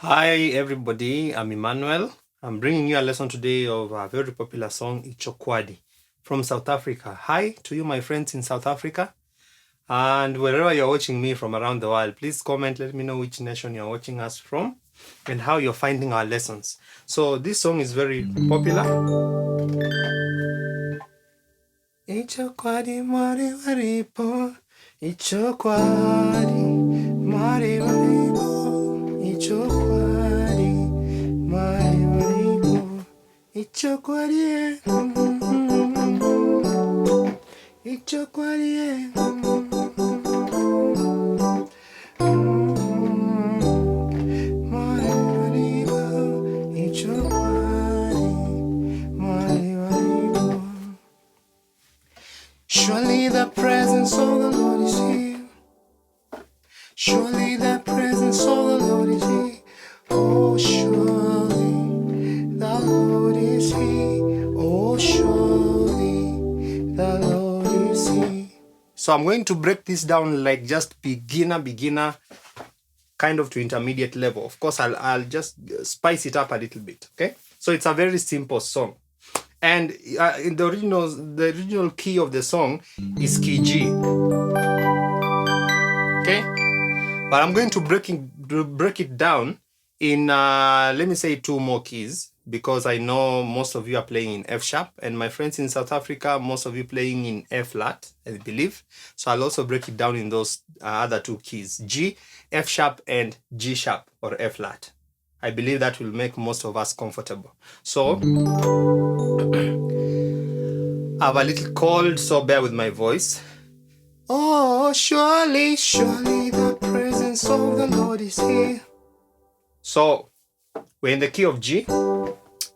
Hi everybody, I'm Emmanuel. I'm bringing you a lesson today of a very popular song, Itshokwadi, from South Africa. Hi to you, my friends in South Africa. And wherever you're watching me from around the world, please comment, let me know which nation you're watching us from and how you're finding our lessons. So this song is very popular. Itshokwadi mari maripo, Itshokwadi mari maripo, Itshokwadi mari maripo, Itshokwadi, Itshokwadi, mari maripo, Itshokwadi mari maripo. Surely the presence of the Lord is here. Surely the presence of the Lord is here. Oh, surely the Lord is here. Oh, surely the Lord is here. So I'm going to break this down like just beginner, kind of to intermediate level. Of course, I'll just spice it up a little bit. Okay, so it's a very simple song. And in the original key of the song is key G. Okay, but I'm going to break it down in let me say 2 more keys, because I know most of you are playing in F sharp, and my friends in South Africa, most of you playing in F flat, I believe. So I'll also break it down in those other 2 keys, G, F sharp, and G sharp or F flat. I believe that will make most of us comfortable. So I have a little cold, so bear with my voice. Oh, surely, surely the presence of the Lord is here. So we're in the key of G.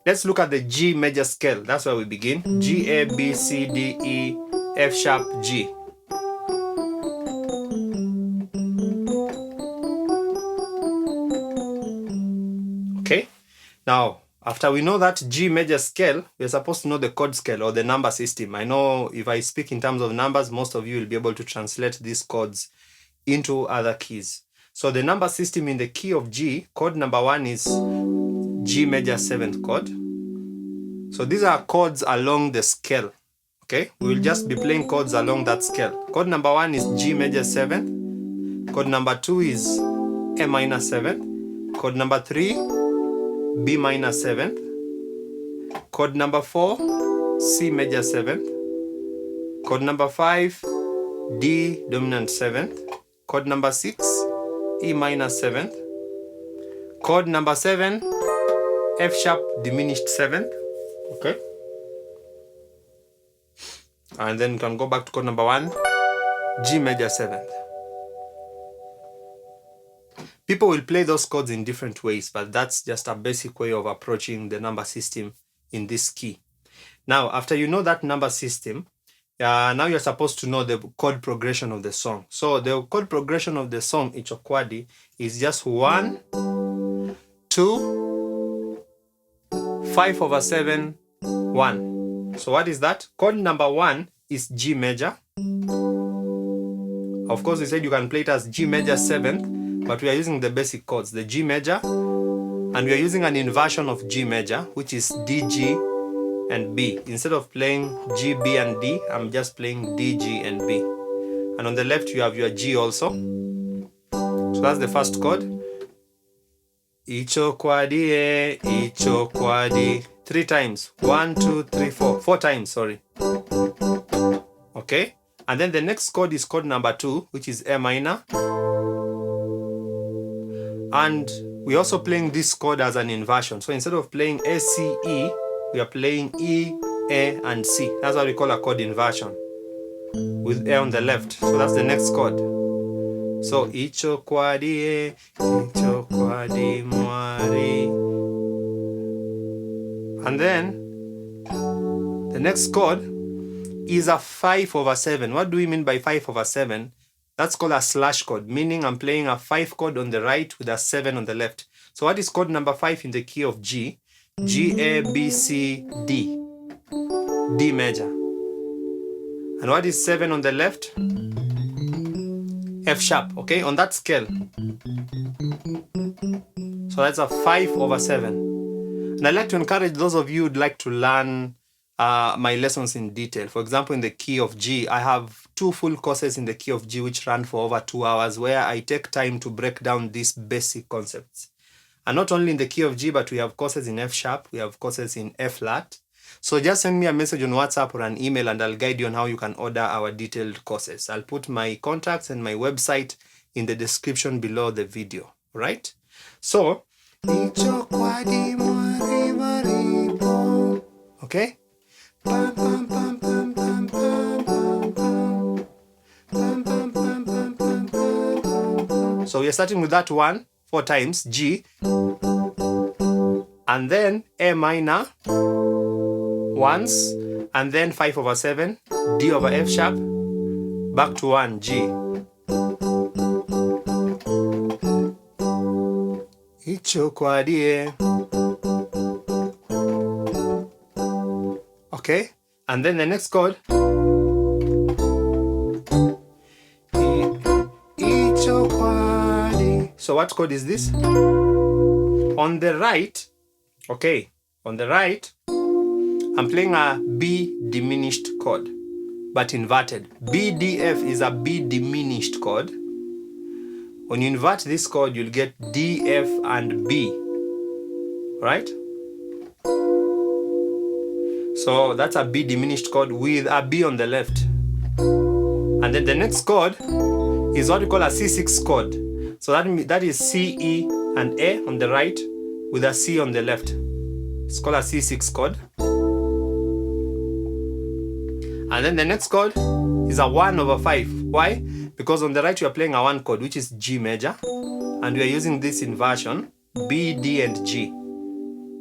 Let's look at the G major scale. That's where we begin. G, A, B, C, D, E, F sharp, G. Okay. Now, after we know that G major scale, we're supposed to know the chord scale or the number system. I know if I speak in terms of numbers, most of you will be able to translate these chords into other keys. So the number system in the key of G, chord number 1 is G major 7th chord. So these are chords along the scale. Okay, we will just be playing chords along that scale. Chord number 1 is G major 7th. Chord number 2 is A minor 7th. Chord number 3, B minor 7th. Chord number 4, C major 7th. Chord number 5, D dominant 7th. Chord number 6, E minor 7th. Chord number 7, F sharp diminished 7th. Okay. And then we can go back to chord number 1, G major 7th. People will play those chords in different ways, but that's just a basic way of approaching the number system in this key. Now, after you know that number system, now you're supposed to know the chord progression of the song. So the chord progression of the song, Itshokwadi, is just 1, 2, 5/7, 1. So what is that? Chord number 1 is G major. Of course, we said you can play it as G major 7th, but we are using the basic chords, the G major, and we are using an inversion of G major, which is D, G, and B. Instead of playing G, B, and D, I'm just playing D, G, and B. And on the left, you have your G also. So that's the first chord. Itshokwadi, Itshokwadi. 3 times. 1, 2, 3, 4. 4 times, sorry. Okay. And then the next chord is chord number 2, which is A minor. And we're also playing this chord as an inversion. So instead of playing A, C, E, we are playing E, A, and C. That's what we call a chord inversion, with A on the left. So that's the next chord. So Itshokwadi, Itshokwadi mwari. And then the next chord is a 5/7. What do we mean by 5/7? That's called a slash chord, meaning I'm playing a 5 chord on the right with a 7 on the left. So what is chord number 5 in the key of G? G, A, B, C, D. D major. And what is 7 on the left? F sharp, okay, on that scale. So So that's a 5/7. And I'd like to encourage those of you who'd like to learn my lessons in detail. For example, in the key of G, I have 2 full courses in the key of G which run for over 2 hours, where I take time to break down these basic concepts. And not only in the key of G, but we have courses in F sharp, we have courses in F flat. So just send me a message on WhatsApp or an email and I'll guide you on how you can order our detailed courses. I'll put my contacts and my website in the description below the video, right? So, Itshokwadi, okay? So we are starting with that one 4 times, G, and then A minor once, and then 5/7, D over F sharp, back to 1, G. Itshokwadi. Okay, and then the next chord, Itshokwadi. So what chord is this? On the right, okay, on the right, I'm playing a B diminished chord, but inverted. B, D, F is a B diminished chord. When you invert this chord, you'll get D, F, and B, right? So that's a B diminished chord with a B on the left. And then the next chord is what we call a C6 chord. So that is C, E, and A on the right with a C on the left. It's called a C6 chord. And then the next chord is a 1/5. Why? Because on the right we are playing a 1 chord, which is G major, and we are using this inversion, B, D, and G.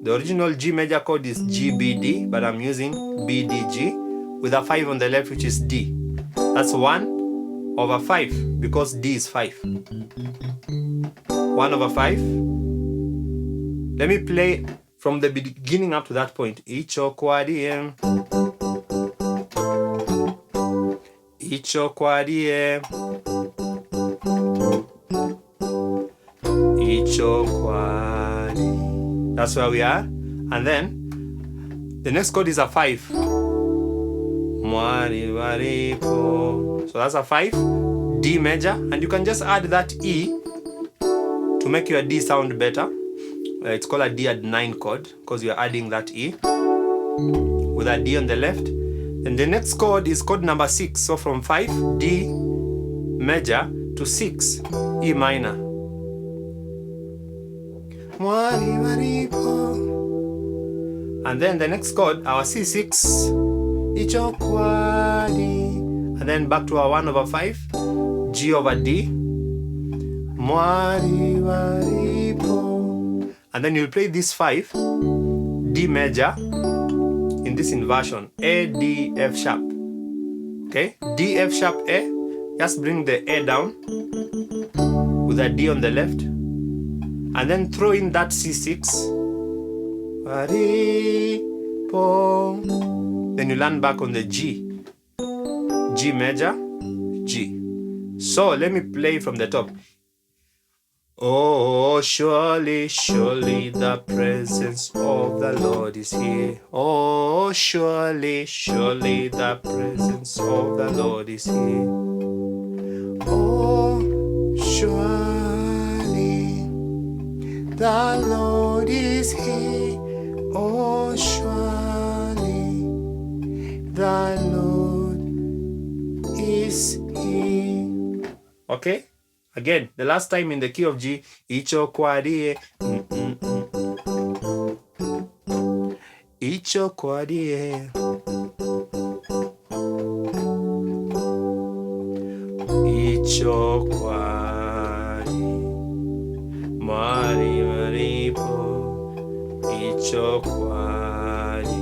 The original G major chord is G, B, D, but I'm using B, D, G with a 5 on the left, which is D. That's 1/5 because D is 5. 1/5. Let me play from the beginning up to that point. Itshokwadi. Itshokwadi. Itshokwadi. That's where we are. And then the next chord is a 5. So that's a 5, D major, and you can just add that E to make your D sound better. It's called a D add 9 chord because you're adding that E with a D on the left. And the next chord is chord number 6. So from 5, D major, to 6, E minor. And then the next chord, our C6, Itshokwadi. And then back to our 1/5, G over D. And then you'll play this 5, D major, in this inversion, A, D, F sharp. Okay, D, F sharp, A. Just bring the A down with a D on the left. And then throw in that C6. Then you land back on the G. G major, G. So let me play from the top. Oh, surely, surely the presence of the Lord is here. Oh, surely, surely the presence of the Lord is here. Oh, surely the Lord is here. Oh, surely the Lord is here. Okay? Again, the last time in the key of G, Itshokwadi. Itshokwadi. Itshokwadi. Mari maripo. Itshokwadi.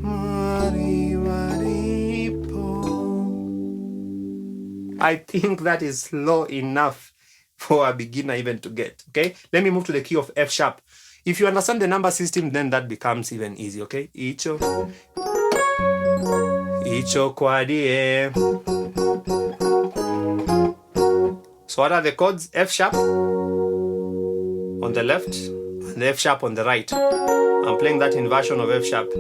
Mari maripo. I think that is low enough for a beginner even to get. Okay, let me move to the key of F sharp. If you understand the number system, then that becomes even easy. Okay, Itshokwadi. So what are the chords? F sharp, on the left and the F sharp on the right. I'm playing that inversion of F sharp.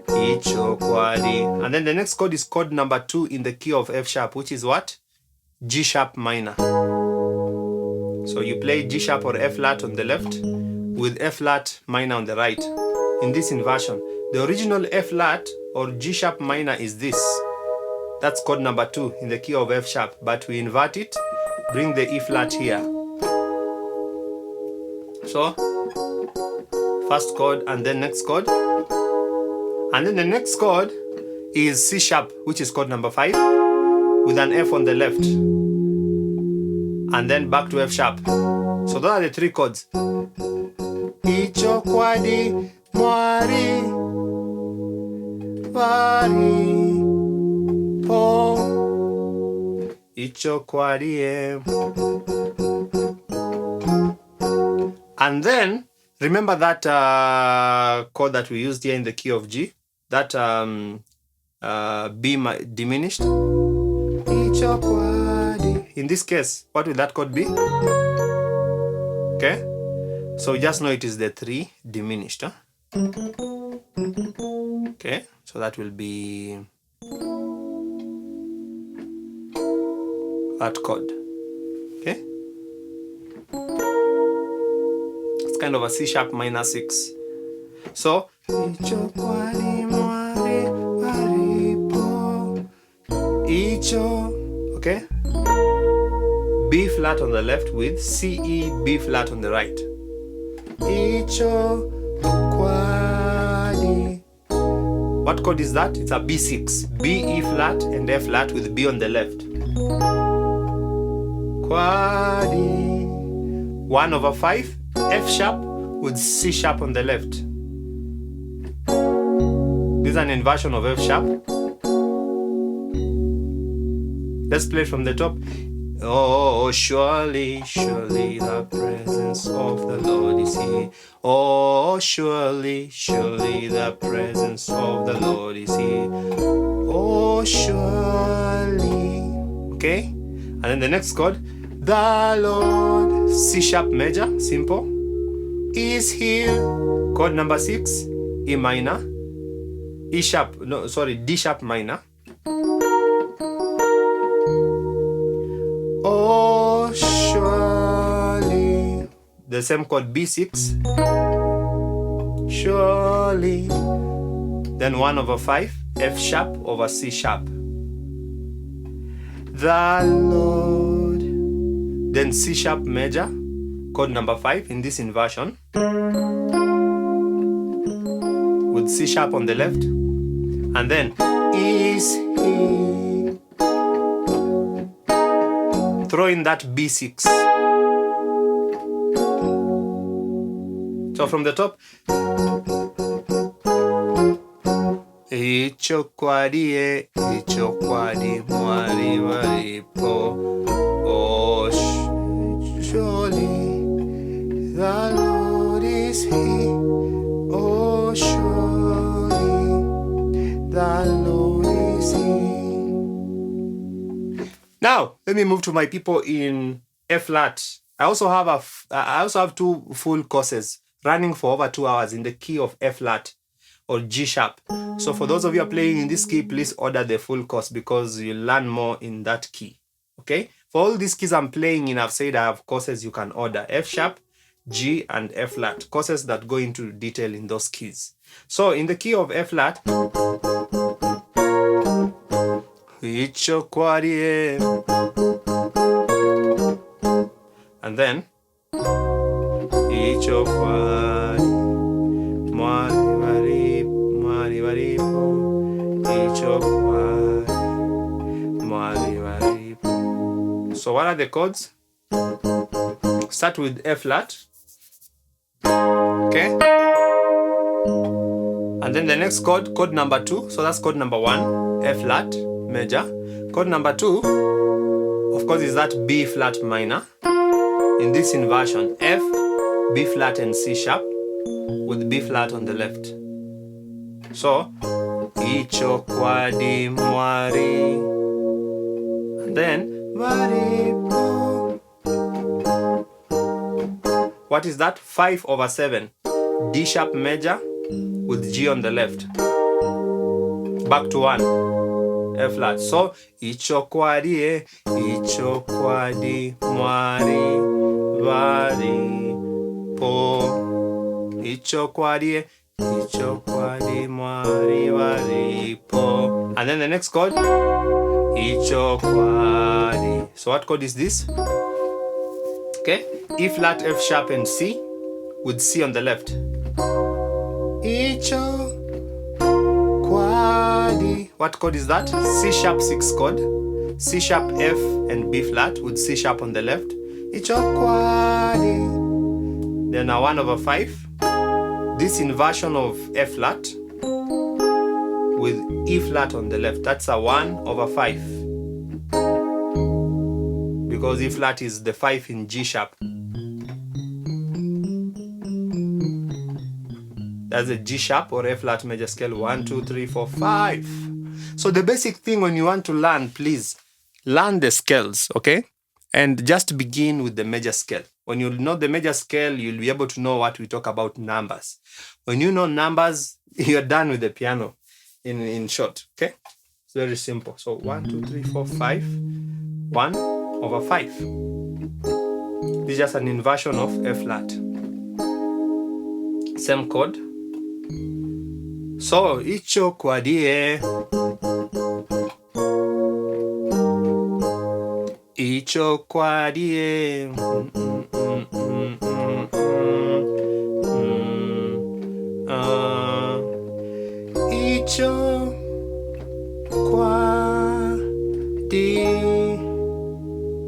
Itshokwadi. And then the next chord is chord number 2 in the key of F sharp, which is what? G sharp minor. So you play G sharp or F flat on the left with F flat minor on the right in this inversion. The original F flat or G sharp minor is this. That's chord number 2 in the key of F sharp, but we invert it, bring the E flat here. So first chord and then next chord. And then the next chord is C sharp, which is chord number 5, with an F on the left. And then back to F sharp. So those are the 3 chords. Itshokwadi, mwari, vari, po. Itshokwadi. And then remember that chord that we used here in the key of G, that B diminished. Itshokwadi. In this case, what will that chord be? Okay, so just know it is the 3 diminished. Huh? Okay, so that will be that chord. Okay, it's kind of a C sharp minor 6. So okay, B flat on the left with C, E, B flat on the right. Itshokwadi. What chord is that? It's a B6. B, E flat and F flat with B on the left. Kwadi. 1/5 F sharp with C sharp on the left. This is an inversion of F sharp. Let's play from the top. Oh, surely, surely the presence of the Lord is here. Oh, surely, surely the presence of the Lord is here. Oh, surely. Okay? And then the next chord, the Lord, C sharp major, simple, is here. Chord number 6, E minor, D sharp minor. Oh, surely. The same chord B6. Surely. Then 1/5 F sharp over C sharp. The Lord. Then C sharp major, chord number 5 in this inversion, with C sharp on the left. And then is he. Throw in that B6. So from the top, Itshokwadi, Itshokwadi, mwari, mwari, po. Oh, surely the Lord is here. Oh, surely the Lord is here. Now, let me move to my people in F flat. I also have 2 full courses running for over 2 hours in the key of F flat or G sharp. So for those of you who are playing in this key, please order the full course because you'll learn more in that key. Okay? For all these keys I'm playing in, I've said I have courses you can order. F sharp, G, and F flat. Courses that go into detail in those keys. So in the key of F flat, Itshokwadi, and then Itshokwadi, mwari, mwari, mwari, mwari, po. Itshokwadi, mwari, mwari, po. So what are the chords? Start with F flat. Okay? And then the next chord, chord number 2. So that's chord number 1, F flat major. Chord number 2, of course, is that B flat minor. In this inversion, F, B flat and C sharp with B flat on the left. So, Itshokwadi, mwari, and then mwari, po. What is that? 5 over 7. D sharp major with G on the left. Back to 1. F flat. So, Itshokwadi, Itshokwadi, mwari, vari, po. Itshokwadi, Itshokwadi, mwari, vari, po. And then the next chord, Itshokwadi. So what chord is this? Okay, E flat, F sharp, and C with C on the left. Itshokwadi. What chord is that? C sharp 6 chord. C sharp, F, and B flat with C sharp on the left. Itshokwadi. Then a 1 over 5. This inversion of F flat with E flat on the left. That's a 1 over 5. Because E flat is the 5 in G sharp. That's a G sharp or F flat major scale. 1, 2, 3, 4, 5. So the basic thing when you want to learn, please learn the scales, okay? And just begin with the major scale. When you know the major scale, you'll be able to know what we talk about numbers. When you know numbers, you're done with the piano in short, okay? It's very simple. So 1, 2, 3, 4, 5. 1 over 5. This is just an inversion of F flat. Same chord. So, Itshokwadi, Itshokwadi, Itshokwadi.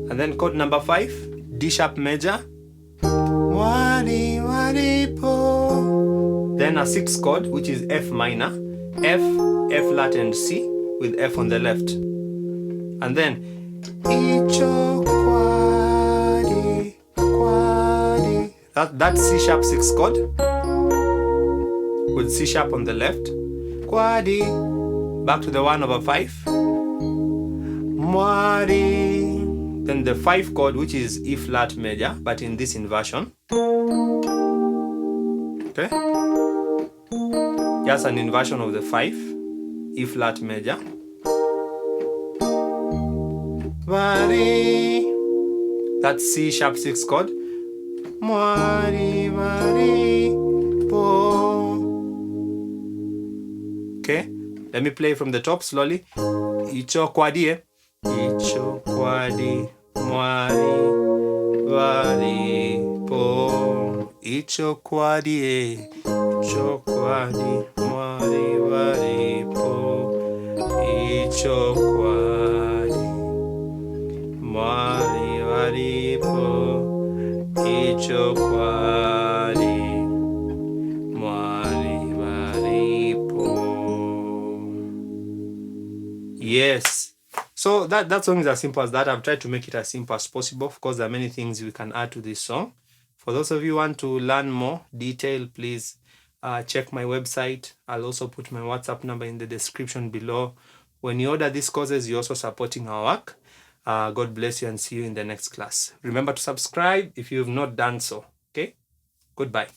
And then chord number 5, D sharp major. Wadi, wadi, po. Then a 6th chord, which is F minor. F, F flat, and C with F on the left. And then Itshokwadi, kwadi. That's C sharp 6th chord with C sharp on the left. Kwadi. Back to the 1 over 5. Mwari. Then the 5 chord, which is E flat major, but in this inversion. Okay? Just an inversion of the 5, E flat major. Vari. That's C sharp 6 chord. Mwari, vari, po. Okay? Let me play from the top slowly. Itshokwadi, Itshokwadi, mwari, vari, po. Itshokwadi, Itshokwadi, mwari, vari, po. Itshokwadi, mwari, vari, po. Itshokwadi, mwari, vari, po. Yes. So that song is as simple as that. I've tried to make it as simple as possible. Of course, there are many things we can add to this song. For those of you who want to learn more detail, please check my website. I'll also put my WhatsApp number in the description below. When you order these courses, you're also supporting our work. God bless you and see you in the next class. Remember to subscribe if you have not done so. Okay? Goodbye.